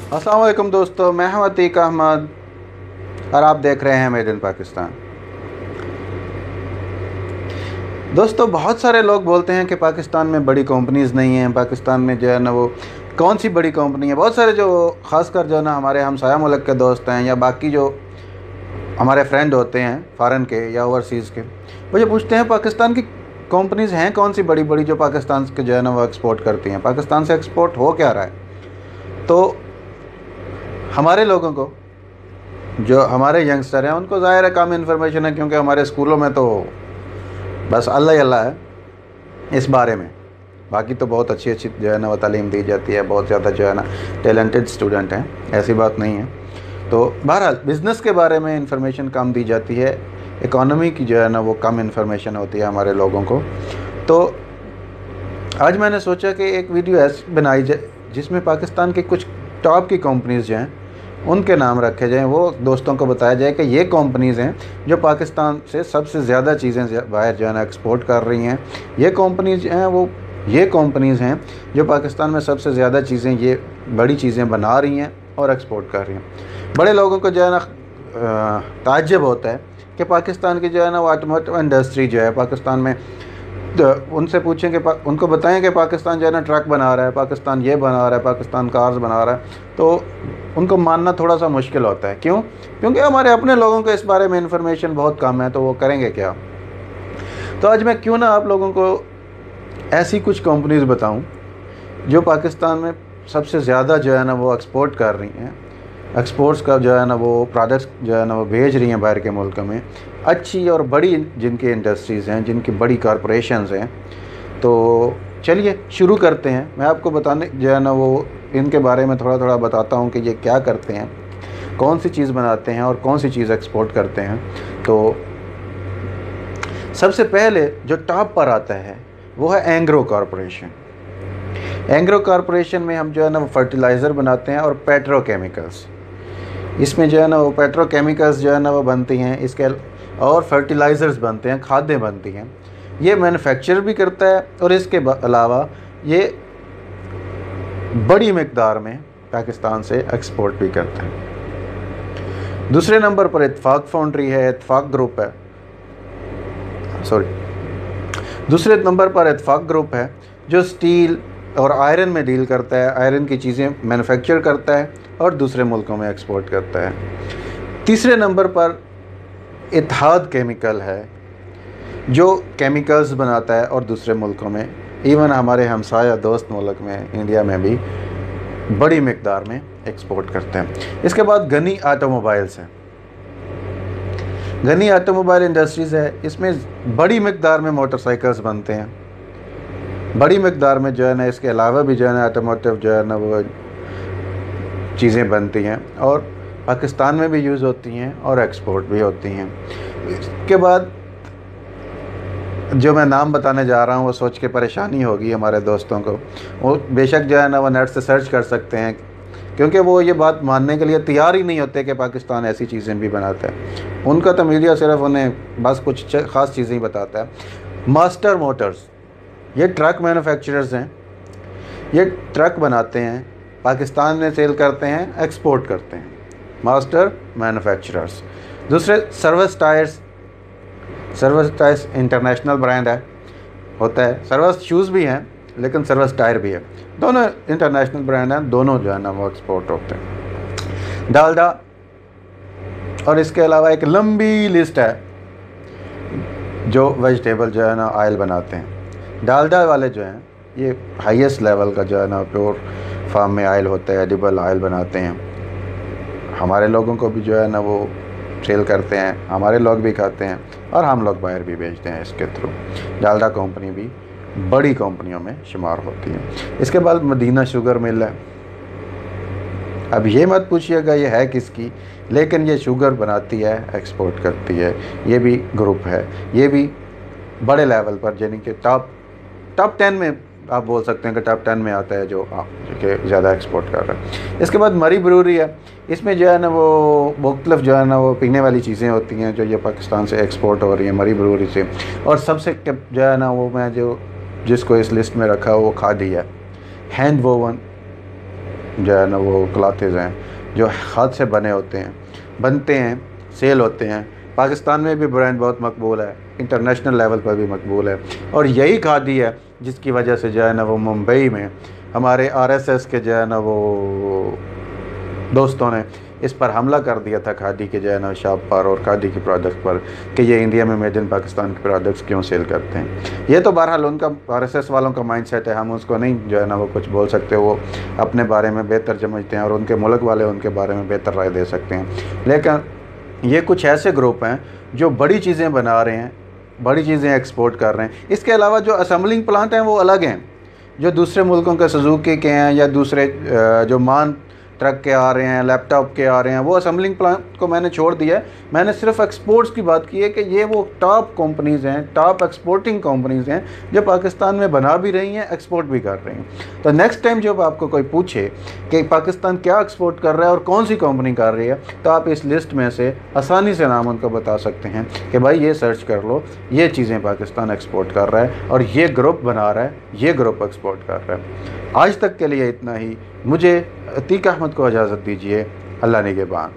अस्सलाम वालेकुम दोस्तों, मैं हूं अतीक अहमद और आप देख रहे हैं मेड इन पाकिस्तान। दोस्तों, बहुत सारे लोग बोलते हैं कि पाकिस्तान में बड़ी कंपनीज़ नहीं हैं। पाकिस्तान में जो है ना वो कौन सी बड़ी कंपनी है। बहुत सारे जो ख़ासकर जो है ना हमारे हमसाया मुल्क के दोस्त हैं या बाकी जो हमारे फ्रेंड होते हैं फ़ॉरेन के या ओवरसीज़ के, वो ये पूछते हैं पाकिस्तान की कंपनीज़ हैं कौन सी बड़ी बड़ी जो पाकिस्तान के जो है ना वो एक्सपोर्ट करती हैं। पाकिस्तान से एक्सपोर्ट हो क्या रहा है। तो हमारे लोगों को, जो हमारे यंगस्टर हैं, उनको ज़ाहिर है कम इन्फॉर्मेशन है, क्योंकि हमारे स्कूलों में तो बस अल्लाह ही अल्लाह है इस बारे में। बाकी तो बहुत अच्छी अच्छी जो है ना वो तालीम दी जाती है, बहुत ज़्यादा जो है ना टैलेंटेड स्टूडेंट हैं, ऐसी बात नहीं है। तो बहरहाल बिज़नेस के बारे में इंफॉर्मेशन कम दी जाती है, इकॉनमी की जो है ना वो कम इंफॉर्मेशन होती है हमारे लोगों को। तो आज मैंने सोचा कि एक वीडियो ऐसी बनाई जाए जिसमें पाकिस्तान की कुछ टॉप की कंपनीज़ जो हैं उनके नाम रखे जाएं, वो दोस्तों को बताया जाए कि ये कंपनीज़ हैं जो पाकिस्तान से सबसे ज़्यादा चीज़ें बाहर जो है ना एक्सपोर्ट कर रही हैं। ये कंपनीज़ हैं वो ये कंपनीज़ हैं जो पाकिस्तान में सबसे ज़्यादा चीज़ें, ये बड़ी चीज़ें बना रही हैं और एक्सपोर्ट कर रही हैं। बड़े लोगों को जो है ना ताज्जुब होता है कि पाकिस्तान की जो है ना वो ऑटोमोटिव इंडस्ट्री जो है पाकिस्तान में, तो उनसे पूछें कि उनको बताएं कि पाकिस्तान जो है ना ट्रक बना रहा है, पाकिस्तान ये बना रहा है, पाकिस्तान कार्स बना रहा है, तो उनको मानना थोड़ा सा मुश्किल होता है। क्यों? क्योंकि हमारे अपने लोगों को इस बारे में इंफॉर्मेशन बहुत कम है, तो वो करेंगे क्या। तो आज मैं क्यों ना आप लोगों को ऐसी कुछ कंपनीज़ बताऊं जो पाकिस्तान में सबसे ज़्यादा जो है ना वो एक्सपोर्ट कर रही हैं, एक्सपोर्ट्स का जो है ना वो प्रोडक्ट्स जो है ना वो भेज रही हैं बाहर के मुल्क में, अच्छी और बड़ी जिनकी इंडस्ट्रीज़ हैं, जिनकी बड़ी कॉरपोरेशंस हैं। तो चलिए शुरू करते हैं। मैं आपको बताने जो है ना वो इनके बारे में थोड़ा थोड़ा बताता हूँ कि ये क्या करते हैं, कौन सी चीज़ बनाते हैं और कौन सी चीज़ एक्सपोर्ट करते हैं। तो सबसे पहले जो टॉप पर आता है वो है एंग्रो कॉरपोरेशन। एंग्रो कॉरपोरेशन में हम जो है ना वो फर्टिलाइज़र बनाते हैं और पेट्रोकेमिकल्स, इसमें जो है ना वो पेट्रोकेमिकल्स जो है ना वो बनती हैं, इसके और फर्टिलाइज़र्स बनते हैं, खादें बनती हैं। ये मैन्युफैक्चर भी करता है और इसके अलावा ये बड़ी मिकदार में पाकिस्तान से एक्सपोर्ट भी करता है। दूसरे नंबर पर इत्तेफाक फाउंड्री है, इत्तेफाक ग्रुप है, दूसरे नंबर पर इत्तेफाक ग्रुप है जो स्टील और आयरन में डील करता है, आयरन की चीज़ें मैन्युफैक्चर करता है और दूसरे मुल्कों में एक्सपोर्ट करता है। तीसरे नंबर पर इत्तेहाद केमिकल है जो केमिकल्स बनाता है और दूसरे मुल्कों में, इवन हमारे हमसाया दोस्त मुल्क में इंडिया में भी बड़ी मिकदार में एक्सपोर्ट करते हैं। इसके बाद गनी ऑटोमोबाइल्स है, गनी ऑटोमोबाइल इंडस्ट्रीज़ है, इसमें बड़ी मिकदार में मोटरसाइकिल्स बनते हैं, बड़ी मिकदार में जो है ना इसके अलावा भी जो है ना ऑटोमोटिव जो है ना वो चीज़ें बनती हैं और पाकिस्तान में भी यूज़ होती हैं और एक्सपोर्ट भी होती हैं। इसके बाद जो मैं नाम बताने जा रहा हूँ वो सोच के परेशानी होगी हमारे दोस्तों को, वो बेशक जो है ना वो नेट से सर्च कर सकते हैं, क्योंकि वो ये बात मानने के लिए तैयार ही नहीं होते कि पाकिस्तान ऐसी चीज़ें भी बनाता है। उनका तो मीडिया सिर्फ उन्हें बस कुछ ख़ास चीज़ें ही बताता है। मास्टर मोटर्स, ये ट्रक मैन्युफैक्चरर्स हैं, ये ट्रक बनाते हैं, पाकिस्तान में सेल करते हैं, एक्सपोर्ट करते हैं, मास्टर मैन्युफैक्चरर्स। दूसरे service tyres, service tyres international brand है, होता है, सर्विस शूज़ भी हैं लेकिन सर्विस टायर भी है, दोनों इंटरनेशनल ब्रांड हैं, दोनों जो है ना वो एक्सपोर्ट होते हैं। डालडा, और इसके अलावा एक लंबी लिस्ट है जो वेजिटेबल जो है ना ऑयल बनाते हैं। डालडा वाले जो हैं ये हाईएस्ट लेवल का जो है ना प्योर फार्म में ऑयल होता है, एडिबल ऑयल बनाते हैं, हमारे लोगों को भी जो है ना वो सेल करते हैं, हमारे लोग भी खाते हैं और हम लोग बाहर भी बेचते हैं इसके थ्रू। डालडा कंपनी भी बड़ी कंपनियों में शुमार होती है। इसके बाद मदीना शुगर मिल है, अब ये मत पूछिएगा ये है किसकी, लेकिन ये शुगर बनाती है, एक्सपोर्ट करती है, ये भी ग्रुप है, ये भी बड़े लेवल पर, यानी कि टॉप 10 में आप बोल सकते हैं कि टॉप 10 में आता है जो ज़्यादा एक्सपोर्ट कर रहा है। इसके बाद मरी ब्रूरी है, इसमें जो है ना वो मुख्तलिफ जो है ना वो पीने वाली चीज़ें होती हैं जो ये पाकिस्तान से एक्सपोर्ट हो रही हैं मरी ब्रूरी से। और सबसे जो है ना वो मैं जो जिसको इस लिस्ट में रखा वो खादी है, हैंड वोवन जो है ना वो क्लॉथेज हैं जो हाथ से बने होते हैं, बनते हैं, सेल होते हैं। पाकिस्तान में भी ब्रांड बहुत मकबूल है, इंटरनेशनल लेवल पर भी मकबूल है। और यही खादी है जिसकी वजह से जो है ना वो मुंबई में हमारे आरएसएस के जो है ना वो दोस्तों ने इस पर हमला कर दिया था, खादी के जो है ना शॉप पर और खादी के प्रोडक्ट्स पर, कि ये इंडिया में मेड इन पाकिस्तान के प्रोडक्ट्स क्यों सेल करते हैं। ये तो बहरहाल उनका, आरएसएस वालों का माइंडसेट है, हम उसको नहीं जो है ना वो कुछ बोल सकते। वो अपने बारे में बेहतर समझते हैं और उनके मुल्क वाले उनके बारे में बेहतर राय दे सकते हैं। लेकिन ये कुछ ऐसे ग्रुप हैं जो बड़ी चीज़ें बना रहे हैं, बड़ी चीज़ें एक्सपोर्ट कर रहे हैं। इसके अलावा जो असेंबलिंग प्लांट हैं वो अलग हैं, जो दूसरे मुल्कों के सुजुकी के हैं या दूसरे जो मान ट्रक के आ रहे हैं, लैपटॉप के आ रहे हैं, वो असेंबलिंग प्लांट को मैंने छोड़ दिया है। मैंने सिर्फ एक्सपोर्ट्स की बात की है कि ये वो टॉप कंपनीज़ हैं, टॉप एक्सपोर्टिंग कंपनीज़ हैं जो पाकिस्तान में बना भी रही हैं, एक्सपोर्ट भी कर रही हैं। तो नेक्स्ट टाइम जब आपको कोई पूछे कि पाकिस्तान क्या एक्सपोर्ट कर रहा है और कौन सी कंपनी कर रही है, तो आप इस लिस्ट में से आसानी से नाम उनको बता सकते हैं कि भाई ये सर्च कर लो, ये चीज़ें पाकिस्तान एक्सपोर्ट कर रहा है और ये ग्रुप बना रहा है, ये ग्रुप एक्सपोर्ट कर रहा है। आज तक के लिए इतना ही। मुझे अतीक अहमद को इजाज़त दीजिए। अल्लाह निगहबान।